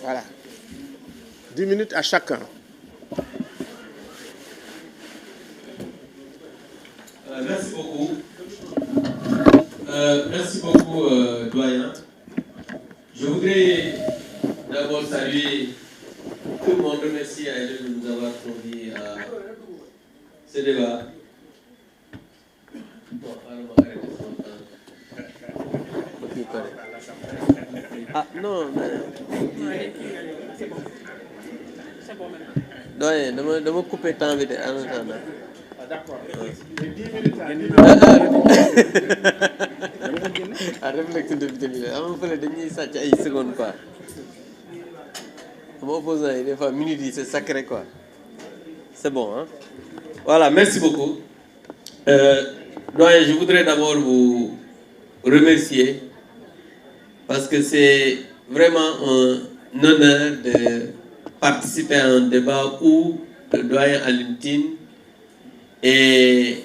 Voilà. 10 minutes à chacun. Merci beaucoup. Merci beaucoup, doyen. Je voudrais d'abord saluer tout le monde, remercier à elle de nous avoir conviés à ce débat. Ah non, doyen, dama couper temps bi de en attendant. D'accord. Ah, réflexe député bi la am fële dañuy sàcc ay secondes quoi. Mon opposant yi des fois minutes yi c'est sacré quoi. C'est bon hein. Voilà, merci beaucoup. Doyen, je voudrais d'abord vous remercier parce que c'est vraiment un honneur de participer à un débat où le doyen Alioune Tine et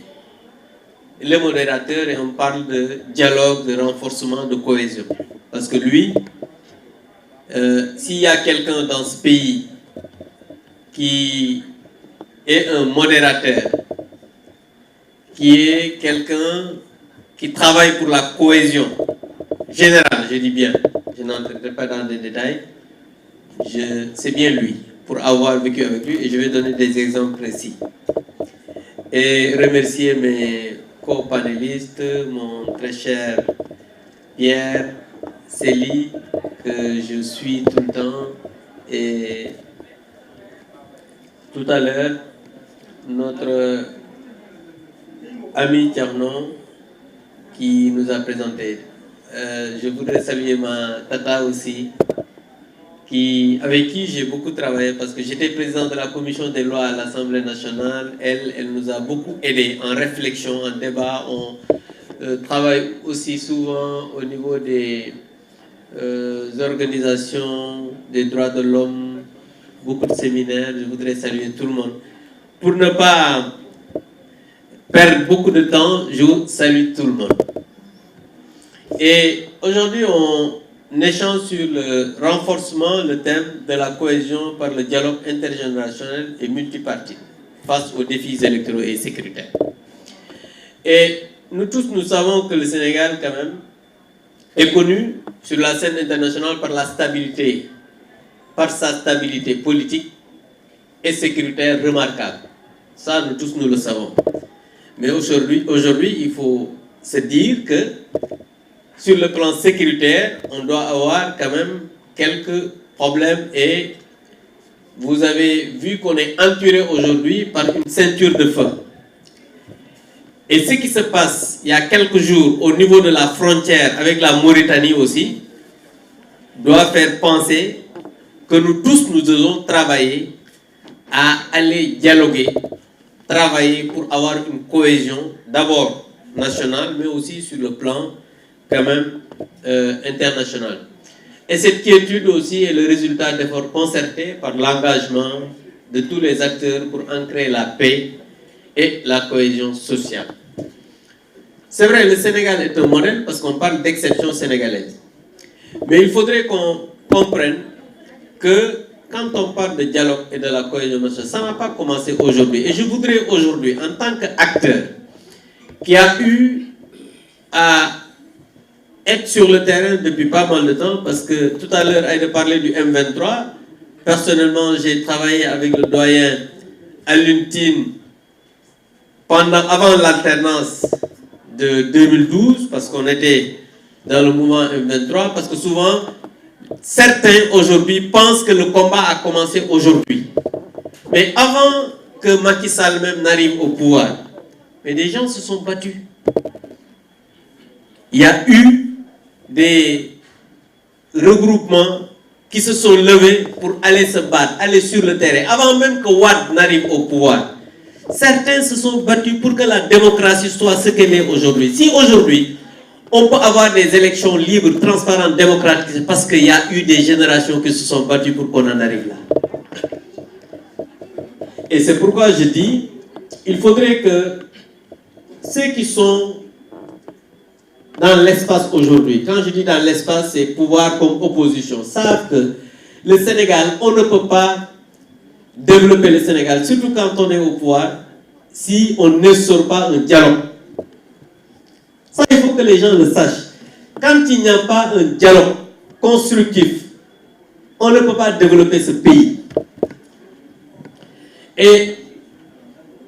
le modérateur et on parle de dialogue, de renforcement, de cohésion. Parce que lui, s'il y a quelqu'un dans ce pays qui est un modérateur, qui est quelqu'un qui travaille pour la cohésion générale, je dis bien, je n'entrerai pas dans des détails, c'est bien lui, pour avoir vécu avec lui, et je vais donner des exemples précis. Et remercier mes co-panélistes, mon très cher Pierre, Célie, que je suis tout le temps, et tout à l'heure, notre ami Tiernon qui nous a présenté. Je voudrais saluer ma tata aussi, avec qui j'ai beaucoup travaillé parce que j'étais président de la commission des lois à l'Assemblée nationale. Elle nous a beaucoup aidé en réflexion, en débat. On travaille aussi souvent au niveau des organisations des droits de l'homme, beaucoup de séminaires. Je voudrais saluer tout le monde. Pour ne pas perdre beaucoup de temps, je salue tout le monde. Et aujourd'hui, on échange sur le renforcement, le thème de la cohésion par le dialogue intergénérationnel et multipartite face aux défis électoraux et sécuritaires. Et nous tous, nous savons que le Sénégal, quand même, est connu sur la scène internationale par la stabilité, par sa stabilité politique et sécuritaire remarquable. Ça, nous tous, nous le savons. Mais aujourd'hui, il faut se dire que sur le plan sécuritaire, on doit avoir quand même quelques problèmes et vous avez vu qu'on est entouré aujourd'hui par une ceinture de feu. Et ce qui se passe il y a quelques jours au niveau de la frontière avec la Mauritanie aussi, doit faire penser que nous tous, nous devons travailler à aller dialoguer, travailler pour avoir une cohésion, d'abord nationale, mais aussi sur le plan quand même international. Et cette quiétude aussi est le résultat d'efforts concertés par l'engagement de tous les acteurs pour ancrer la paix et la cohésion sociale. C'est vrai, le Sénégal est un modèle parce qu'on parle d'exception sénégalaise. Mais il faudrait qu'on comprenne que quand on parle de dialogue et de la cohésion nationale, ça n'a pas commencé aujourd'hui. Et je voudrais aujourd'hui, en tant qu'acteur qui a eu à être sur le terrain depuis pas mal de temps, parce que tout à l'heure, Aïda parlait du M23. Personnellement, j'ai travaillé avec le doyen Alioune Tine avant l'alternance de 2012, parce qu'on était dans le mouvement M23, parce que souvent, certains aujourd'hui pensent que le combat a commencé aujourd'hui. Mais avant que Macky Sall même n'arrive au pouvoir, mais des gens se sont battus. Il y a eu des regroupements qui se sont levés pour aller se battre, aller sur le terrain, avant même que Wade n'arrive au pouvoir. Certains se sont battus pour que la démocratie soit ce qu'elle est aujourd'hui. Si aujourd'hui, on peut avoir des élections libres, transparentes, démocratiques, parce qu'il y a eu des générations qui se sont battues pour qu'on en arrive là. Et c'est pourquoi je dis, il faudrait que ceux qui sont dans l'espace aujourd'hui, quand je dis dans l'espace, c'est pouvoir comme opposition, savent que le Sénégal, on ne peut pas développer le Sénégal, surtout quand on est au pouvoir, si on n'instaure pas un dialogue. Ça, il faut que les gens le sachent. Quand il n'y a pas un dialogue constructif, on ne peut pas développer ce pays. Et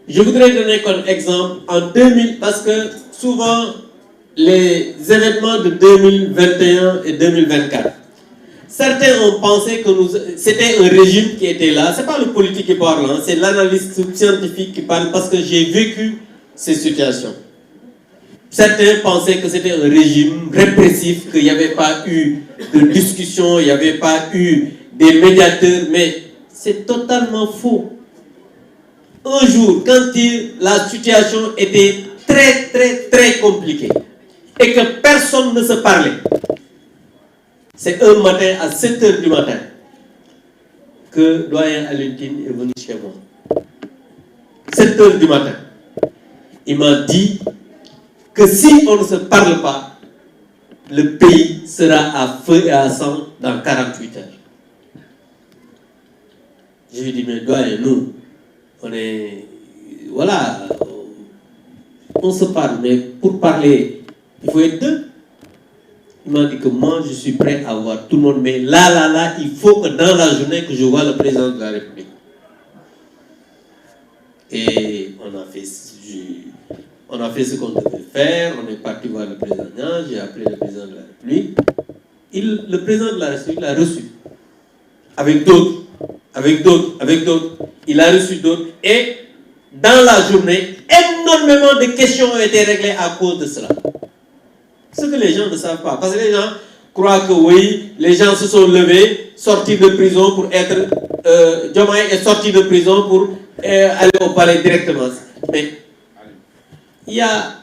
je voudrais donner comme exemple en 2000, parce que souvent les événements de 2021 et 2024, certains ont pensé que c'était un régime qui était là. Ce n'est pas le politique qui parle, hein, c'est l'analyste scientifique qui parle parce que j'ai vécu ces situations. Certains pensaient que c'était un régime répressif, qu'il n'y avait pas eu de discussion, il n'y avait pas eu des médiateurs, mais c'est totalement faux. Un jour, quand la situation était très, très, très compliquée et que personne ne se parlait, c'est un matin à 7 h du matin que doyen Alioune est venu chez moi. 7 h du matin. Il m'a dit que si on ne se parle pas, le pays sera à feu et à sang dans 48 heures. Je lui ai dit, mais doyen, nous, on est... Voilà, on se parle, mais pour parler, il faut être deux. Il m'a dit que moi, je suis prêt à voir tout le monde, mais là, il faut que dans la journée que je vois le président de la République. Et on a fait ce qu'on devait faire, on est parti voir le président, j'ai appelé le président de la République. Le président de la République l'a reçu. Avec d'autres. Il a reçu d'autres. Et dans la journée, énormément de questions ont été réglées à cause de cela. Ce que les gens ne savent pas. Parce que les gens croient que oui, les gens se sont levés, sortis de prison pour être... Diomaye est sorti de prison pour aller au palais directement. Mais il y a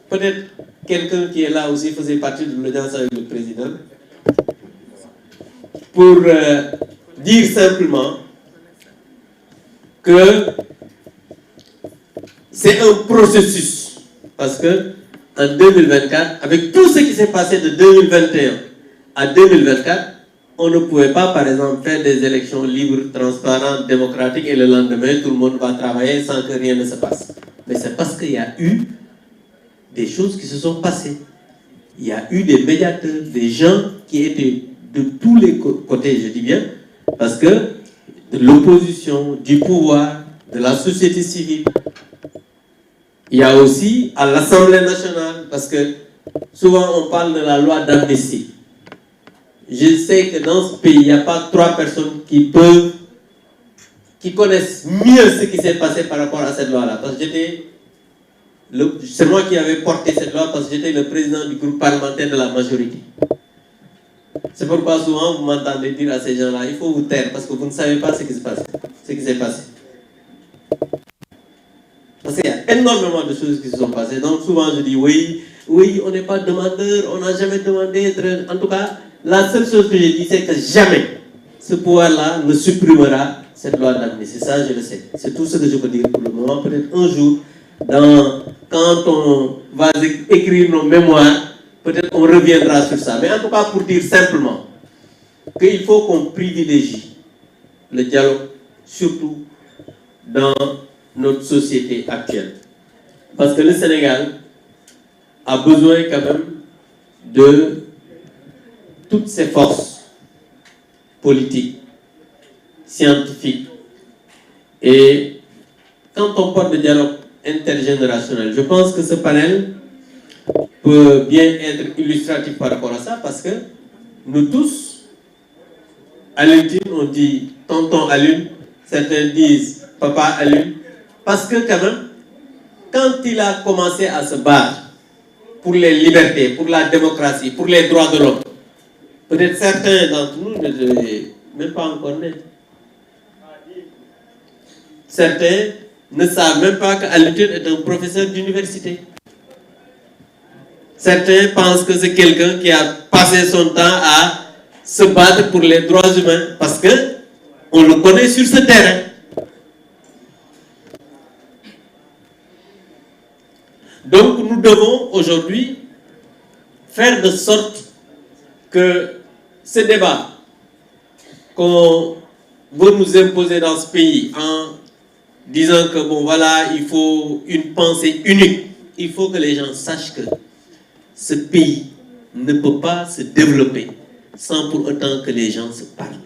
peut-être quelqu'un qui est là aussi, faisait partie de l'audience avec le président, pour dire simplement que c'est un processus. Parce que en 2024, avec tout ce qui s'est passé de 2021 à 2024, on ne pouvait pas, par exemple, faire des élections libres, transparentes, démocratiques et le lendemain, tout le monde va travailler sans que rien ne se passe. Mais c'est parce qu'il y a eu des choses qui se sont passées. Il y a eu des médiateurs, des gens qui étaient de tous les côtés, je dis bien, parce que de l'opposition, du pouvoir, de la société civile. Il y a aussi à l'Assemblée nationale, parce que souvent on parle de la loi d'amnistie. Je sais que dans ce pays, il n'y a pas 3 personnes qui connaissent mieux ce qui s'est passé par rapport à cette loi-là. Parce que c'est moi qui avais porté cette loi parce que j'étais le président du groupe parlementaire de la majorité. C'est pourquoi souvent vous m'entendez dire à ces gens-là, il faut vous taire parce que vous ne savez pas ce qui s'est passé. Parce qu'il y a énormément de choses qui se sont passées. Donc souvent je dis oui, on n'est pas demandeur, on n'a jamais demandé. En tout cas, la seule chose que j'ai dit, c'est que jamais ce pouvoir-là ne supprimera cette loi d'amnistie. Ça, je le sais. C'est tout ce que je peux dire pour le moment. Peut-être un jour, quand on va écrire nos mémoires, peut-être on reviendra sur ça. Mais en tout cas, pour dire simplement qu'il faut qu'on privilégie le dialogue, surtout dans notre société actuelle. Parce que le Sénégal a besoin quand même de toutes ses forces politiques, scientifiques. Et quand on parle de dialogue intergénérationnel, je pense que ce panel peut bien être illustratif par rapport à ça, parce que nous tous, Alioune, on dit tonton Alioune, certains disent papa Alioune, parce que quand même, quand il a commencé à se battre pour les libertés, pour la démocratie, pour les droits de l'homme, peut-être certains d'entre nous ne devaient même pas encore naître. Certains ne savent même pas qu'Alioune est un professeur d'université. Certains pensent que c'est quelqu'un qui a passé son temps à se battre pour les droits humains parce qu'on le connaît sur ce terrain. Donc nous devons aujourd'hui faire de sorte que ce débat qu'on veut nous imposer dans ce pays en disant que bon voilà, il faut une pensée unique. Il faut que les gens sachent que ce pays ne peut pas se développer sans pour autant que les gens se parlent.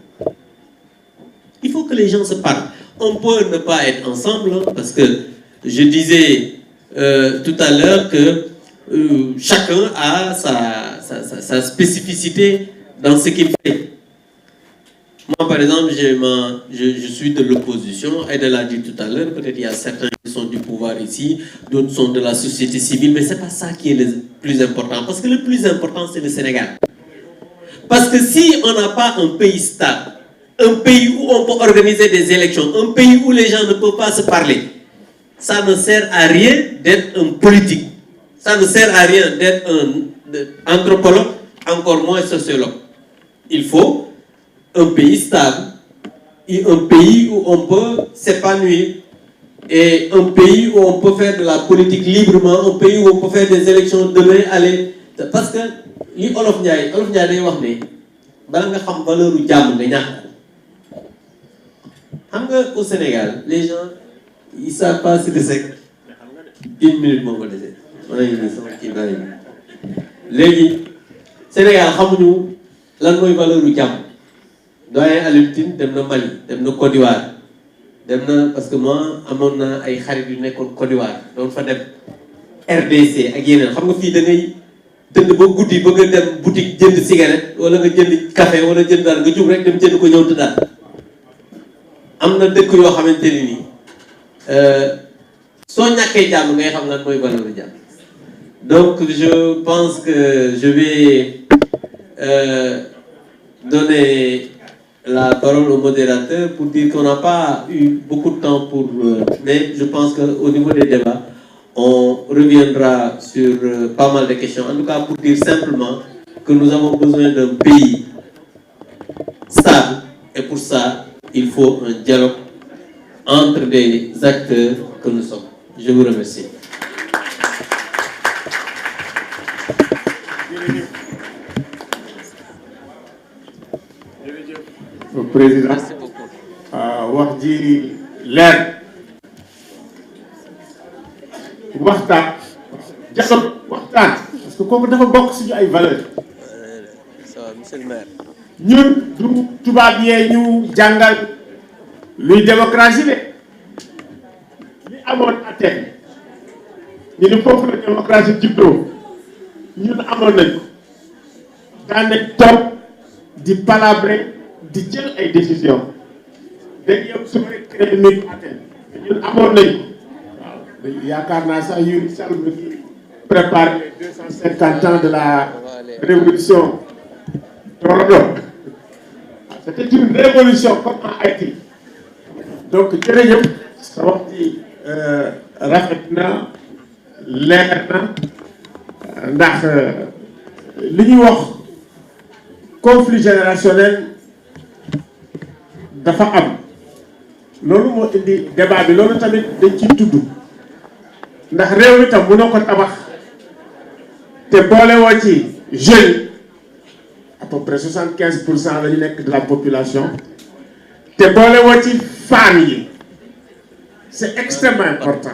Il faut que les gens se parlent. On peut ne pas être ensemble, parce que je disais tout à l'heure que chacun a sa spécificité dans ce qu'il fait. Moi, par exemple, je suis de l'opposition. Aïda l'a dit tout à l'heure, peut-être il y a certains qui sont du pouvoir ici, d'autres sont de la société civile, mais ce n'est pas ça qui est le plus important. Parce que le plus important, c'est le Sénégal. Parce que si on n'a pas un pays stable, un pays où on peut organiser des élections, un pays où les gens ne peuvent pas se parler, ça ne sert à rien d'être un politique. Ça ne sert à rien d'être un anthropologue, encore moins sociologue. Il faut un pays stable, et un pays où on peut s'épanouir, et un pays où on peut faire de la politique librement, un pays où on peut faire des élections demain, aller. Parce que, li Olof Ndiaye day wax ne bala nga xam valeur u jàmm nga ñàkk. Xam nga au Sénégal, les gens ils savent pas si c'est une minute moo ko dese. Ma ne nii sama kii bari léegi Sénégal xamuñu lan mooy valeur u jàmm. Doyen Alioune Tine dem na Mali dem na Côte d'Ivoire dem na parce que moi amoon na ay xarit yu nekkoon Côte d'Ivoire doon fa dem RDC ak yeneen xam nga fii da ngay tëdd ba guddi bëgg a dem boutique jënd cigarette wala nga jënd café wala jënd daal nga jub rek dem jënd ko ñëw tëddaat. Am na dëkk yoo xamante ne nii soo ñàkkee jàmm ngay xam lan mooy valeur jàmm. Donc je pense que je vais donner la parole au modérateur pour dire qu'on n'a pas eu beaucoup de temps pour... mais je pense qu'au niveau des débats, on reviendra sur pas mal de questions. En tout cas, pour dire simplement que nous avons besoin d'un pays stable. Et pour ça, il faut un dialogue entre des acteurs que nous sommes. Je vous remercie. Président wax ji leer waxtaan dialogue waxtaan parce que kooku dafa bokk suñu ay valeurs. Monsieur le maire. ñun du tubaab yee ñu jàngal luy démocratie de li amoon Athènes ñu ne foofu la démocratie juddoo ñun amoon nañ ko daan nañ toog di palabrer di jël ay décisions dañ yow su ma créé nit Athènes ñun amoon nañ waaw yaakaar naa sax Yuri Sall mi ngi préparé les 250 ans de la révolution d'Orador. C'était une révolution comme en Haïti. Donc jërëjëf sa wax ji rafet na leer na ndax li ñuy wax conflit générationnel dafa am loolu moo indi débat bi loolu tamit dañ ciy tudd ndax réew mi tam mënoo ko tabax te boole woo ci jeunes à peu près 75% la ñu nekk de la population te boole woo ci femmes yi c'est extrêmement important.